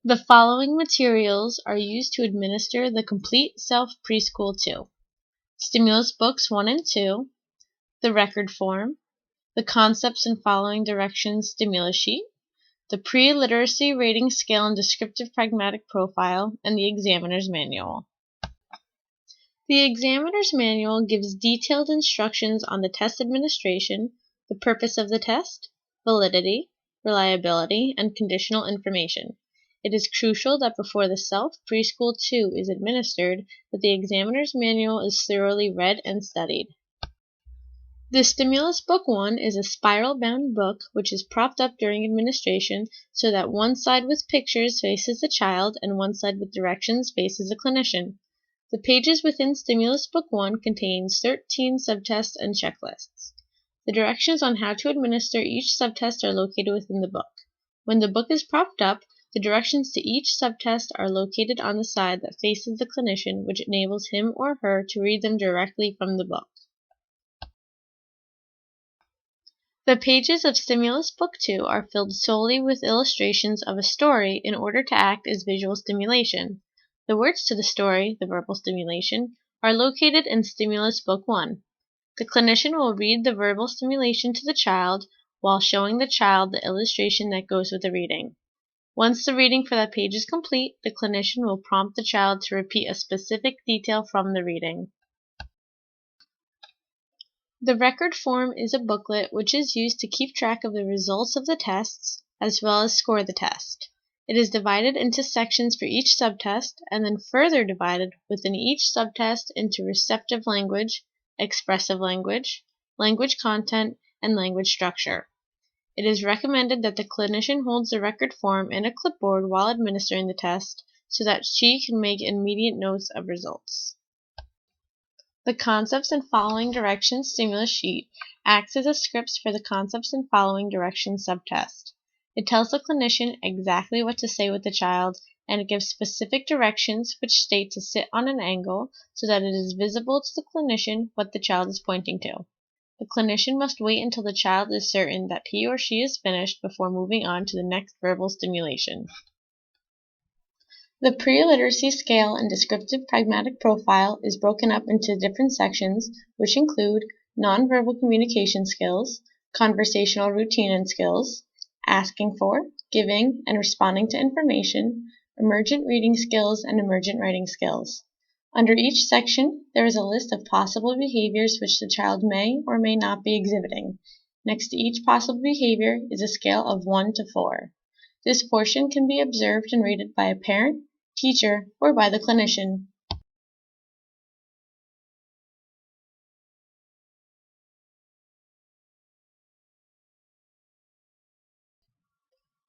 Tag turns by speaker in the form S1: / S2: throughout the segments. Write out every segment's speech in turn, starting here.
S1: The following materials are used to administer the complete CELF Preschool 2. Stimulus Books 1 and 2, the record form, the Concepts and Following Directions stimulus sheet, the Pre-Literacy Rating Scale and Descriptive Pragmatic Profile, and the Examiner's Manual. The Examiner's Manual gives detailed instructions on the test administration, the purpose of the test, validity, reliability, and conditional information. It is crucial that before the CELF Preschool 2 is administered, that the Examiner's Manual is thoroughly read and studied. The Stimulus Book 1 is a spiral-bound book which is propped up during administration so that one side with pictures faces the child and one side with directions faces the clinician. The pages within Stimulus Book 1 contains 13 subtests and checklists. The directions on how to administer each subtest are located within the book. When the book is propped up, the directions to each subtest are located on the side that faces the clinician, which enables him or her to read them directly from the book. The pages of Stimulus Book 2 are filled solely with illustrations of a story in order to act as visual stimulation. The words to the story, the verbal stimulation, are located in Stimulus Book 1. The clinician will read the verbal stimulation to the child while showing the child the illustration that goes with the reading. Once the reading for that page is complete, the clinician will prompt the child to repeat a specific detail from the reading. The record form is a booklet which is used to keep track of the results of the tests as well as score the test. It is divided into sections for each subtest and then further divided within each subtest into receptive language, expressive language, language content, and language structure. It is recommended that the clinician holds the record form and a clipboard while administering the test so that she can make immediate notes of results. The Concepts and Following Directions stimulus sheet acts as a script for the Concepts and Following Directions subtest. It tells the clinician exactly what to say with the child, and it gives specific directions which state to sit on an angle so that it is visible to the clinician what the child is pointing to. The clinician must wait until the child is certain that he or she is finished before moving on to the next verbal stimulation. The Pre-Literacy Scale and Descriptive Pragmatic Profile is broken up into different sections, which include nonverbal communication skills, conversational routine and skills, asking for, giving, and responding to information, emergent reading skills, and emergent writing skills. Under each section, there is a list of possible behaviors which the child may or may not be exhibiting. Next to each possible behavior is a scale of 1 to 4. This portion can be observed and rated by a parent, teacher, or by the clinician.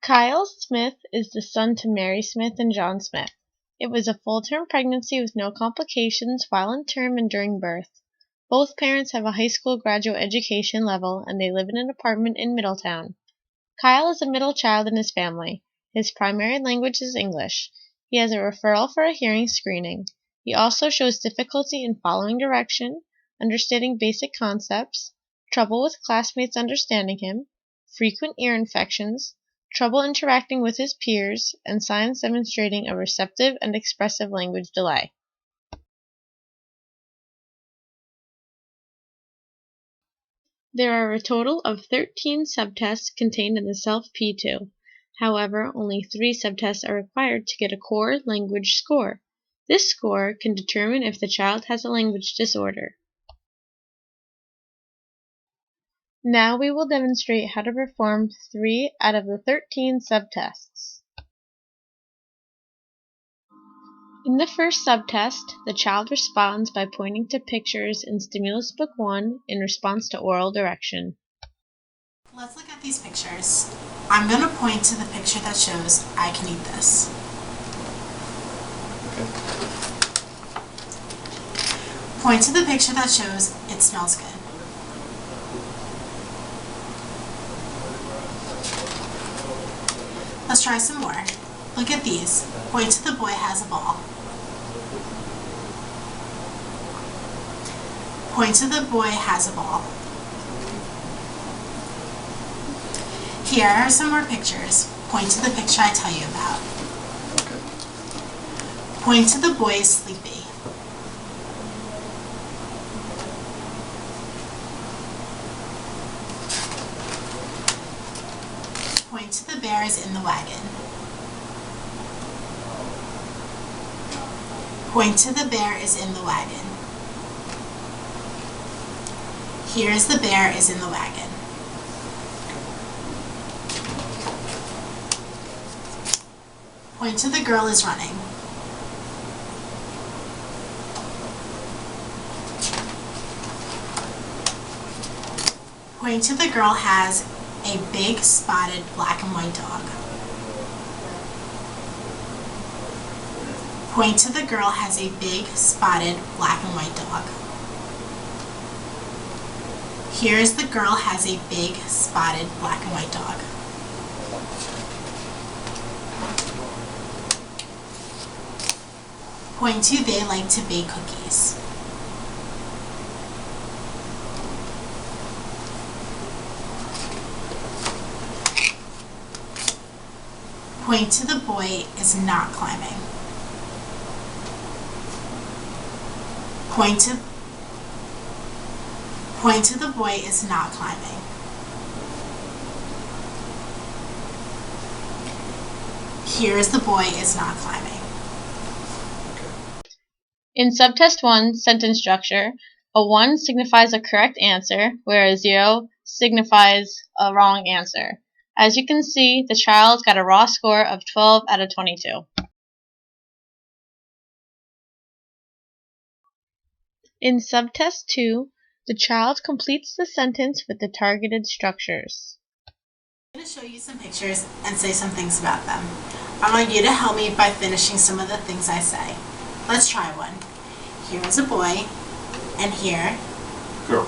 S1: Kyle Smith is the son to Mary Smith and John Smith. It was a full-term pregnancy with no complications while in term and during birth. Both parents have a high school graduate education level and they live in an apartment in Middletown. Kyle is a middle child in his family. His primary language is English. He has a referral for a hearing screening. He also shows difficulty in following direction, understanding basic concepts, trouble with classmates understanding him, frequent ear infections, trouble interacting with his peers, and signs demonstrating a receptive and expressive language delay. There are a total of 13 subtests contained in the CELF P2. However, only 3 subtests are required to get a core language score. This score can determine if the child has a language disorder. Now we will demonstrate how to perform 3 out of the 13 subtests. In the first subtest, the child responds by pointing to pictures in Stimulus Book 1 in response to oral direction.
S2: Let's look at these pictures. I'm going to point to the picture that shows I can eat this.
S3: Okay.
S2: Point to the picture that shows it smells good. Let's try some more. Look at these. Point to the boy has a ball. Point to the boy has a ball. Here are some more pictures. Point to the picture I tell you about. Point to the boy sleepy. Point to the bear is in the wagon. Point to the bear is in the wagon. Here is the bear is in the wagon. Point to the girl is running. Point to the girl has a big spotted black and white dog. Point to the girl has a big spotted black and white dog. Here is the girl has a big spotted black and white dog. Point to they like to bake cookies. Point to the boy is not climbing. Point to the boy is not climbing. Here is the boy is not climbing.
S1: In subtest 1, sentence structure, a 1 signifies a correct answer, whereas 0 signifies a wrong answer. As you can see, the child got a raw score of 12 out of 22. In subtest 2, the child completes the sentence with the targeted structures.
S2: I'm going to show you some pictures and say some things about them. I want you to help me by finishing some of the things I say. Let's try one. Here is a boy, and here,
S3: girl.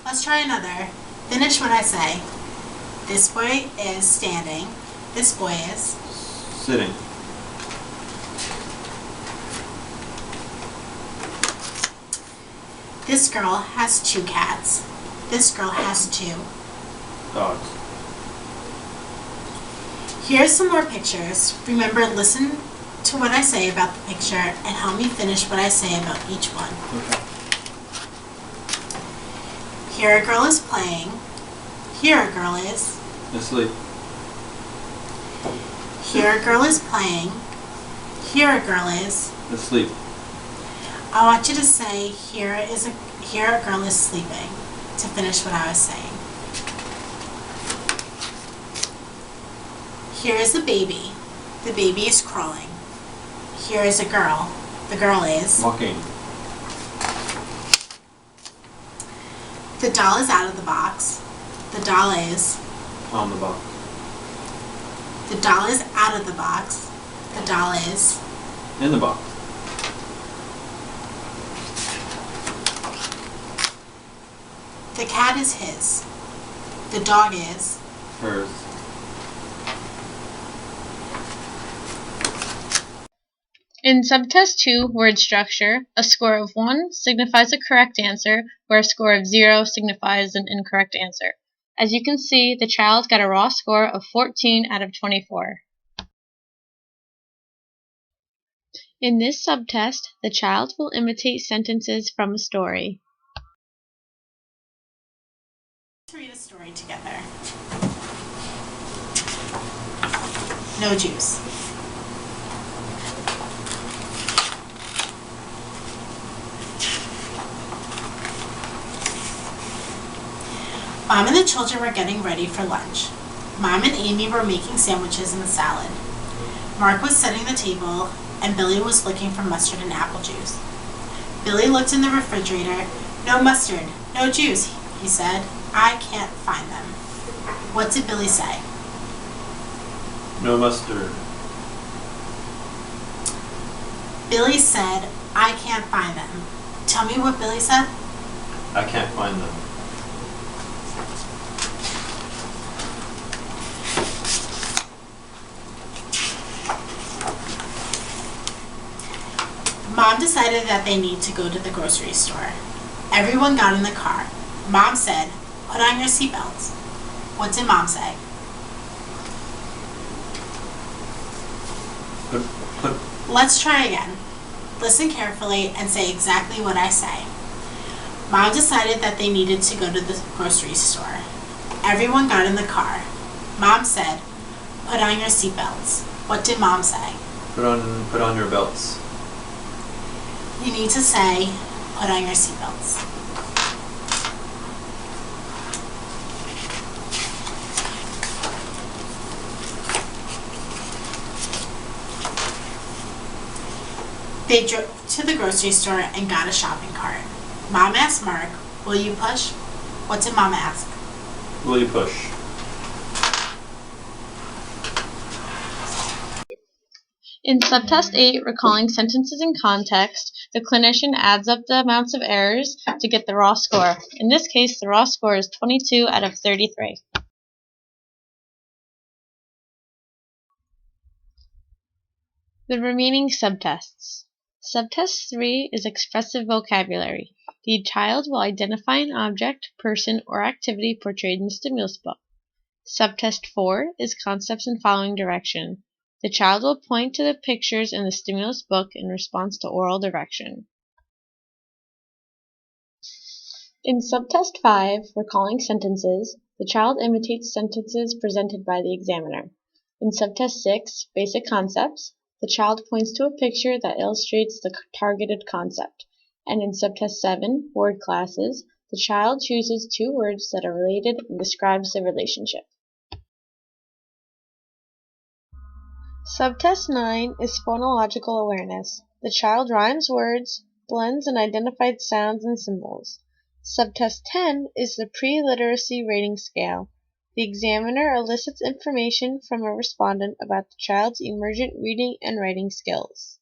S2: Let's try another. Finish what I say. This boy is standing. This boy is
S3: Sitting.
S2: This girl has 2 cats. This girl has 2
S3: Dogs.
S2: Here's some more pictures. Remember, listen to what I say about the picture and help me finish what I say about each one.
S3: Okay.
S2: Here a girl is playing. Here a girl is
S3: Asleep.
S2: Here a girl is playing. Here a girl is
S3: Asleep.
S2: I want you to say here a girl is sleeping to finish what I was saying. Here is a baby. The baby is crawling. Here is a girl. The girl is
S3: Walking.
S2: The doll is out of the box. The doll is
S3: On the box.
S2: The doll is out of the box. The doll is
S3: In the box.
S2: The cat is his. The dog is
S3: Hers.
S1: In subtest 2, word structure, a score of 1 signifies a correct answer, where a score of 0 signifies an incorrect answer. As you can see, the child got a raw score of 14 out of 24. In this subtest, the child will imitate sentences from a story.
S2: Let's read a story together. No juice. Mom and the children were getting ready for lunch. Mom and Amy were making sandwiches and a salad. Mark was setting the table, and Billy was looking for mustard and apple juice. Billy looked in the refrigerator. No mustard, no juice, he said. I can't find them. What did Billy say?
S3: No mustard.
S2: Billy said, I can't find them. Tell me what Billy said.
S3: I can't find them.
S2: Mom decided that they need to go to the grocery store. Everyone got in the car. Mom said, put on your seatbelts. What did Mom say? Let's try again. Listen carefully and say exactly what I say. Mom decided that they needed to go to the grocery store. Everyone got in the car. Mom said, "Put on your seatbelts." What did Mom say?
S3: Put on your belts.
S2: You need to say, "Put on your seatbelts." They drove to the grocery store and got a shopping cart. Mom asked Mark, "Will you push?" What did Mom ask?
S3: Will you push?
S1: In subtest 8, recalling sentences in context, the clinician adds up the amounts of errors to get the raw score. In this case, the raw score is 22 out of 33. The remaining subtests. Subtest 3 is expressive vocabulary. The child will identify an object, person, or activity portrayed in the stimulus book. Subtest 4 is concepts and following direction. The child will point to the pictures in the stimulus book in response to oral direction. In subtest 5, recalling sentences, the child imitates sentences presented by the examiner. In subtest 6, basic concepts, the child points to a picture that illustrates the targeted concept. And in subtest 7, word classes, the child chooses 2 words that are related and describes the relationship. Subtest 9 is phonological awareness. The child rhymes words, blends and identifies sounds and symbols. Subtest 10 is the pre-literacy rating scale. The examiner elicits information from a respondent about the child's emergent reading and writing skills.